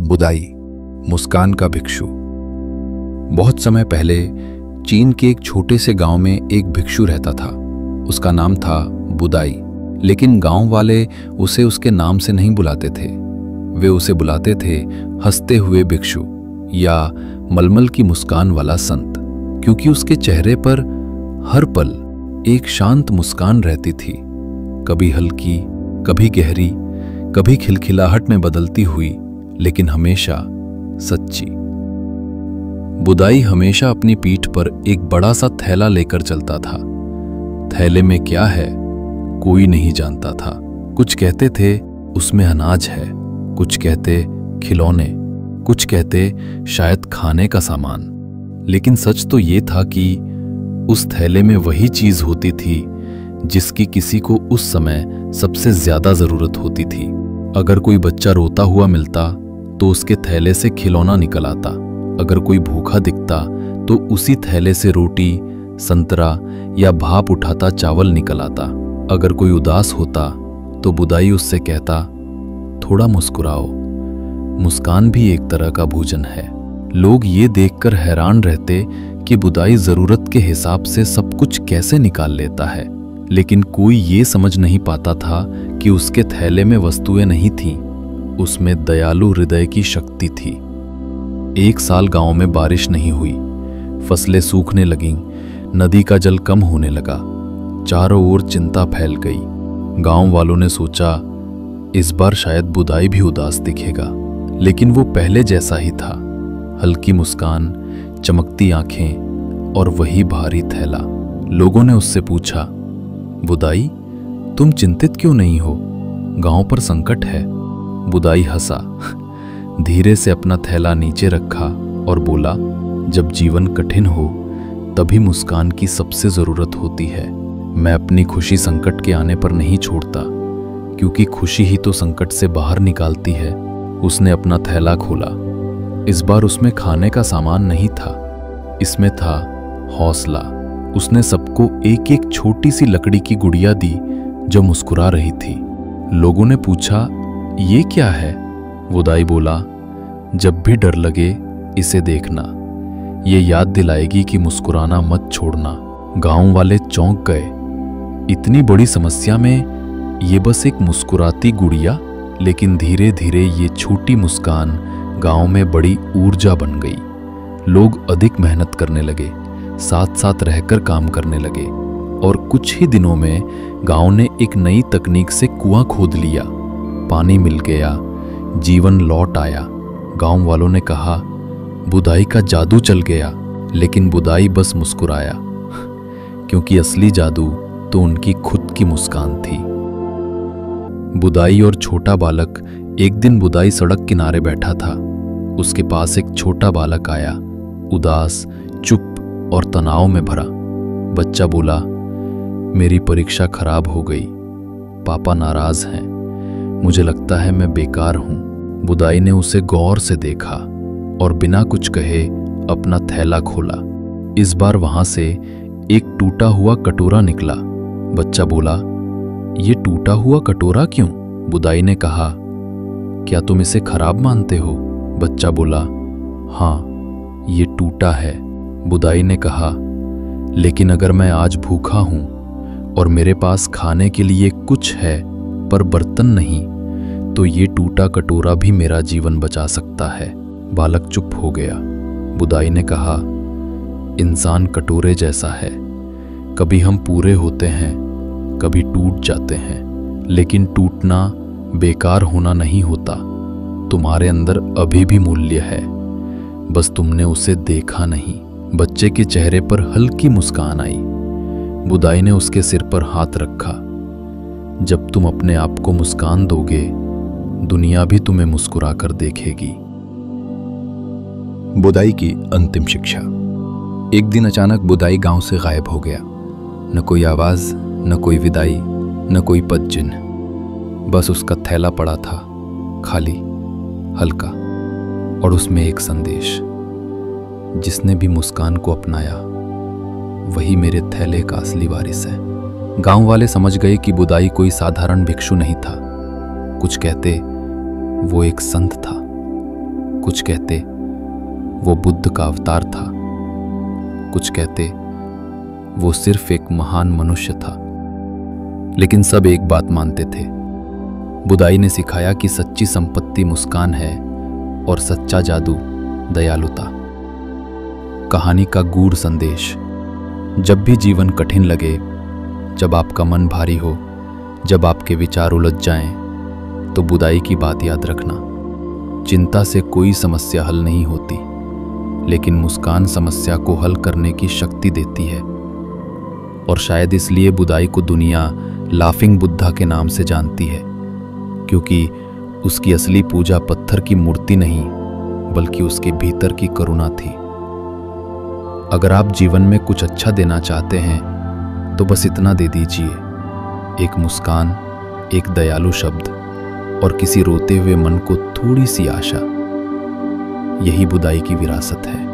बुदाई, मुस्कान का भिक्षु। बहुत समय पहले चीन के एक छोटे से गांव में एक भिक्षु रहता था। उसका नाम था बुदाई, लेकिन गांव वाले उसे उसके नाम से नहीं बुलाते थे। वे उसे बुलाते थे हंसते हुए भिक्षु या मलमल की मुस्कान वाला संत, क्योंकि उसके चेहरे पर हर पल एक शांत मुस्कान रहती थी, कभी हल्की, कभी गहरी, कभी खिलखिलाहट में बदलती हुई, लेकिन हमेशा सच्ची। बुदाई हमेशा अपनी पीठ पर एक बड़ा सा थैला लेकर चलता था। थैले में क्या है कोई नहीं जानता था। कुछ कहते थे उसमें अनाज है, कुछ कहते खिलौने, कुछ कहते शायद खाने का सामान, लेकिन सच तो ये था कि उस थैले में वही चीज होती थी जिसकी किसी को उस समय सबसे ज्यादा जरूरत होती थी। अगर कोई बच्चा रोता हुआ मिलता तो उसके थैले से खिलौना निकल आता। अगर कोई भूखा दिखता तो उसी थैले से रोटी, संतरा या भाप उठाता चावल निकल आता। अगर कोई उदास होता तो बुदाई उससे कहता, थोड़ा मुस्कुराओ, मुस्कान भी एक तरह का भोजन है। लोग ये देखकर हैरान रहते कि बुदाई जरूरत के हिसाब से सब कुछ कैसे निकाल लेता है, लेकिन कोई ये समझ नहीं पाता था कि उसके थैले में वस्तुएं नहीं थीं, उसमें दयालु हृदय की शक्ति थी। एक साल गांव में बारिश नहीं हुई, फसलें सूखने लगीं, नदी का जल कम होने लगा, चारों ओर चिंता फैल गई। गांव वालों ने सोचा इस बार शायद बुदाई भी उदास दिखेगा, लेकिन वो पहले जैसा ही था, हल्की मुस्कान, चमकती आंखें और वही भारी थैला। लोगों ने उससे पूछा, बुदाई तुम चिंतित क्यों नहीं हो, गांव पर संकट है। बुदाई हंसा, धीरे से अपना थैला नीचे रखा और बोला, जब जीवन कठिन हो तभी मुस्कान की सबसे जरूरत होती है। मैं अपनी खुशी संकट के आने पर नहीं छोड़ता, क्योंकि खुशी ही तो संकट से बाहर निकालती है। उसने अपना थैला खोला। इस बार उसमें खाने का सामान नहीं था, इसमें था हौसला। उसने सबको एक एक छोटी सी लकड़ी की गुड़िया दी जो मुस्कुरा रही थी। लोगों ने पूछा, ये क्या है? बुदाई बोला, जब भी डर लगे इसे देखना, ये याद दिलाएगी कि मुस्कुराना मत छोड़ना। गांव वाले चौंक गए, इतनी बड़ी समस्या में ये बस एक मुस्कुराती गुड़िया, लेकिन धीरे धीरे ये छोटी मुस्कान गांव में बड़ी ऊर्जा बन गई। लोग अधिक मेहनत करने लगे, साथ साथ रहकर काम करने लगे, और कुछ ही दिनों में गांव ने एक नई तकनीक से कुआं खोद लिया। पानी मिल गया, जीवन लौट आया। गांव वालों ने कहा, बुदाई का जादू चल गया, लेकिन बुदाई बस मुस्कुराया, क्योंकि असली जादू तो उनकी खुद की मुस्कान थी। बुदाई और छोटा बालक। एक दिन बुदाई सड़क किनारे बैठा था। उसके पास एक छोटा बालक आया, उदास, चुप और तनाव में भरा। बच्चा बोला, मेरी परीक्षा खराब हो गई, पापा नाराज हैं, मुझे लगता है मैं बेकार हूं। बुदाई ने उसे गौर से देखा और बिना कुछ कहे अपना थैला खोला। इस बार वहां से एक टूटा हुआ कटोरा निकला। बच्चा बोला, ये टूटा हुआ कटोरा क्यों? बुदाई ने कहा, क्या तुम इसे खराब मानते हो? बच्चा बोला, हाँ, ये टूटा है। बुदाई ने कहा, लेकिन अगर मैं आज भूखा हूं और मेरे पास खाने के लिए कुछ है पर बर्तन नहीं, तो ये टूटा कटोरा भी मेरा जीवन बचा सकता है। बालक चुप हो गया। बुदाई ने कहा, इंसान कटोरे जैसा है, कभी हम पूरे होते हैं, कभी टूट जाते हैं, लेकिन टूटना बेकार होना नहीं होता। तुम्हारे अंदर अभी भी मूल्य है, बस तुमने उसे देखा नहीं। बच्चे के चेहरे पर हल्की मुस्कान आई। बुदाई ने उसके सिर पर हाथ रखा। जब तुम अपने आप को मुस्कान दोगे, दुनिया भी तुम्हें मुस्कुराकर देखेगी। बुदाई की अंतिम शिक्षा। एक दिन अचानक बुदाई गांव से गायब हो गया। न कोई आवाज, न कोई विदाई, न कोई पद चिन्ह। बस उसका थैला पड़ा था, खाली, हल्का, और उसमें एक संदेश, जिसने भी मुस्कान को अपनाया वही मेरे थैले का असली वारिस है। गांव वाले समझ गए कि बुदाई कोई साधारण भिक्षु नहीं था। कुछ कहते वो एक संत था, कुछ कहते वो बुद्ध का अवतार था, कुछ कहते वो सिर्फ एक महान मनुष्य था, लेकिन सब एक बात मानते थे। बुदाई ने सिखाया कि सच्ची संपत्ति मुस्कान है और सच्चा जादू दयालुता। कहानी का गूढ़ संदेश: जब भी जीवन कठिन लगे, जब आपका मन भारी हो, जब आपके विचार उलझ जाएं, तो बुदाई की बात याद रखना। चिंता से कोई समस्या हल नहीं होती, लेकिन मुस्कान समस्या को हल करने की शक्ति देती है। और शायद इसलिए बुदाई को दुनिया लाफिंग बुद्धा के नाम से जानती है, क्योंकि उसकी असली पूजा पत्थर की मूर्ति नहीं, बल्कि उसके भीतर की करुणा थी। अगर आप जीवन में कुछ अच्छा देना चाहते हैं तो बस इतना दे दीजिए, एक मुस्कान, एक दयालु शब्द और किसी रोते हुए मन को थोड़ी सी आशा। यही बुदाई की विरासत है।